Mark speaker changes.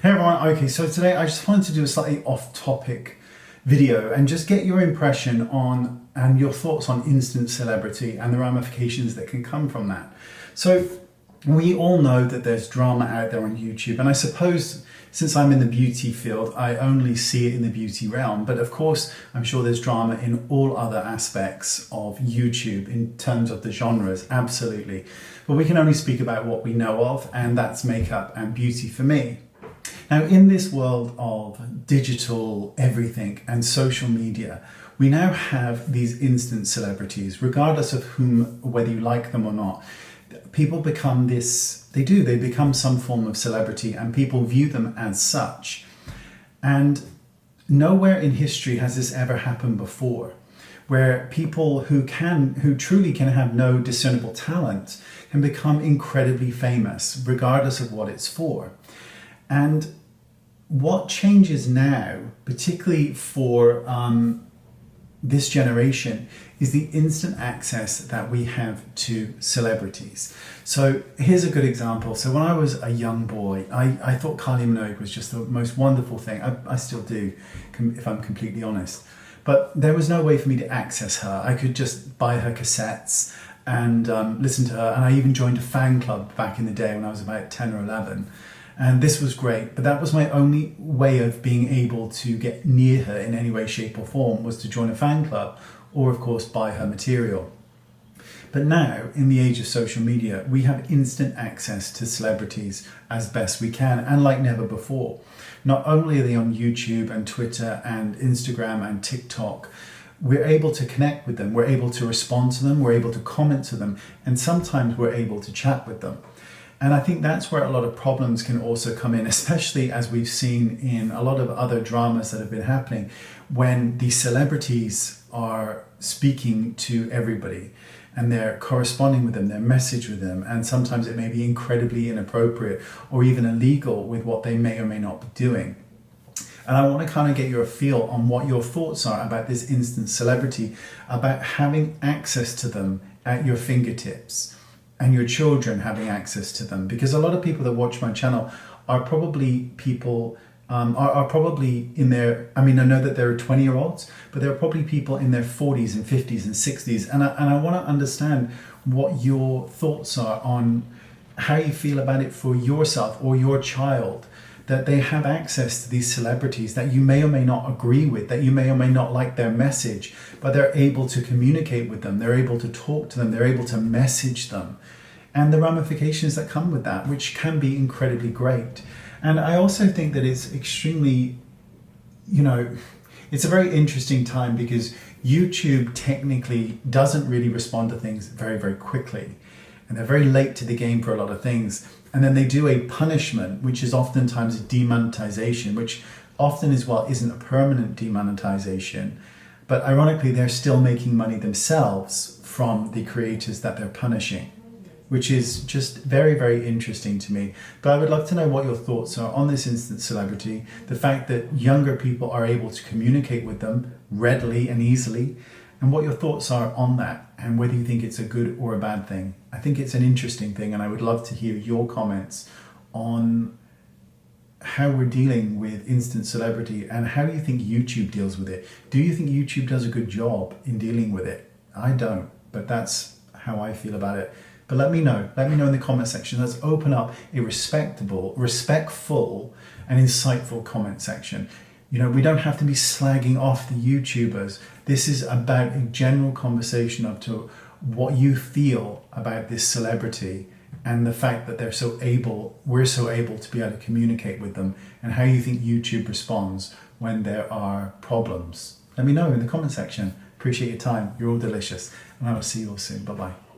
Speaker 1: Hey everyone, okay, so today I just wanted to do a slightly off-topic video and just get your impression on and your thoughts on instant celebrity and the ramifications that can come from that. So we all know that there's drama out there on YouTube, and I suppose since I'm in the beauty field, I only see it in the beauty realm, but of course I'm sure there's drama in all other aspects of YouTube in terms of the genres, absolutely. But we can only speak about what we know of, and that's makeup and beauty for me. Now, in this world of digital everything and social media, we now have these instant celebrities, regardless of whether you like them or not. People become they become some form of celebrity, and people view them as such. And nowhere in history has this ever happened before, where people who truly can have no discernible talent can become incredibly famous, regardless of what it's for. And what changes now, particularly for this generation, is the instant access that we have to celebrities. So here's a good example. So when I was a young boy, I thought Kylie Minogue was just the most wonderful thing. I still do, if I'm completely honest. But there was no way for me to access her. I could just buy her cassettes and listen to her. And I even joined a fan club back in the day when I was about 10 or 11. And this was great, but that was my only way of being able to get near her in any way, shape or form, was to join a fan club or of course buy her material. But now, in the age of social media, we have instant access to celebrities as best we can, and like never before. Not only are they on YouTube and Twitter and Instagram and TikTok, we're able to connect with them, we're able to respond to them, we're able to comment to them, and sometimes we're able to chat with them. And I think that's where a lot of problems can also come in, especially as we've seen in a lot of other dramas that have been happening, when these celebrities are speaking to everybody and they're corresponding with them, they're messaging with them, and sometimes it may be incredibly inappropriate or even illegal with what they may or may not be doing. And I want to kind of get your feel on what your thoughts are about this instant celebrity, about having access to them at your fingertips, and your children having access to them. Because a lot of people that watch my channel are probably people, are probably in their, I know that there are 20-year-olds, but there are probably people in their 40s and 50s and 60s. And I want to understand what your thoughts are on how you feel about it for yourself or your child, that they have access to these celebrities that you may or may not agree with, that you may or may not like their message, but they're able to communicate with them, they're able to talk to them, they're able to message them, and the ramifications that come with that, which can be incredibly great. And I also think that it's extremely, it's a very interesting time, because YouTube technically doesn't really respond to things very, very quickly. And they're very late to the game for a lot of things. And then they do a punishment, which is oftentimes a demonetization, which often as well isn't a permanent demonetization. But ironically, they're still making money themselves from the creators that they're punishing, which is just very, very interesting to me. But I would love to know what your thoughts are on this instant celebrity, the fact that younger people are able to communicate with them readily and easily, and what your thoughts are on that, and whether you think it's a good or a bad thing. I think it's an interesting thing, and I would love to hear your comments on how we're dealing with instant celebrity and how you think YouTube deals with it. Do you think YouTube does a good job in dealing with it? I don't, but that's how I feel about it. But let me know in the comment section. Let's open up a respectful and insightful comment section. We don't have to be slagging off the YouTubers. This is about a general conversation up to what you feel about this celebrity and the fact that we're so able to be able to communicate with them, and how you think YouTube responds when there are problems. Let me know in the comment section. Appreciate your time. You're all delicious, and I will see you all soon. Bye-bye.